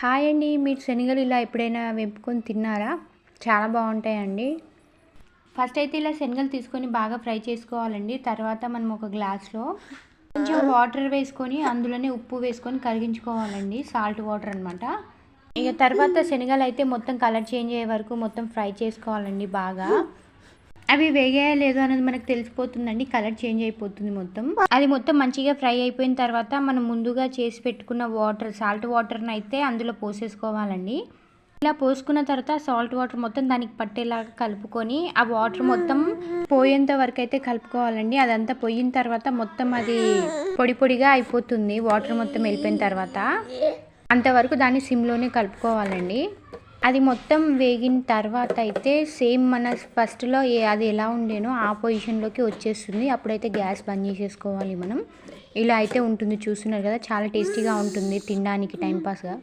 Hi అండి. మీరు శనగలు ఇలా ఎప్పుడైనా వేపుకొని తిన్నారా? చాలా బాగుంటాయండి. ఫస్ట్ అయితే ఇలా శనగలు తీసుకొని బాగా ఫ్రై చేసుకోవాలండి. తర్వాత మనం ఒక గ్లాస్లో కొంచెం వాటర్ వేసుకొని అందులోనే ఉప్పు వేసుకొని కరిగించుకోవాలండి. సాల్ట్ వాటర్ అనమాట. ఇక తర్వాత శనగలు అయితే మొత్తం కలర్ చేంజ్ అయ్యే వరకు మొత్తం ఫ్రై చేసుకోవాలండి బాగా. అవి వేగాయా లేదో అనేది మనకు తెలిసిపోతుందండి. కలర్ చేంజ్ అయిపోతుంది మొత్తం. అది మొత్తం మంచిగా ఫ్రై అయిపోయిన తర్వాత మనం ముందుగా చేసి పెట్టుకున్న వాటర్, సాల్ట్ వాటర్ని అయితే అందులో పోసేసుకోవాలండి. ఇలా పోసుకున్న తర్వాత సాల్ట్ వాటర్ మొత్తం దానికి పట్టేలాగా కలుపుకొని ఆ వాటర్ మొత్తం పోయేంత వరకు అయితే కలుపుకోవాలండి. అదంతా పోయిన తర్వాత మొత్తం అది పొడి పొడిగా అయిపోతుంది. వాటర్ మొత్తం వెళ్ళిపోయిన తర్వాత అంతవరకు దాన్ని సిమ్లోనే కలుపుకోవాలండి. అది మొత్తం వేగిన తర్వాత అయితే సేమ్ మన ఫస్ట్లో అది ఎలా ఉండేనో ఆ పొజిషన్లోకి వచ్చేస్తుంది. అప్పుడైతే గ్యాస్ బంద్ చేసేసుకోవాలి మనం. ఇలా అయితే ఉంటుంది. చూస్తున్నారు కదా, చాలా టేస్టీగా ఉంటుంది తినడానికి టైంపాస్గా.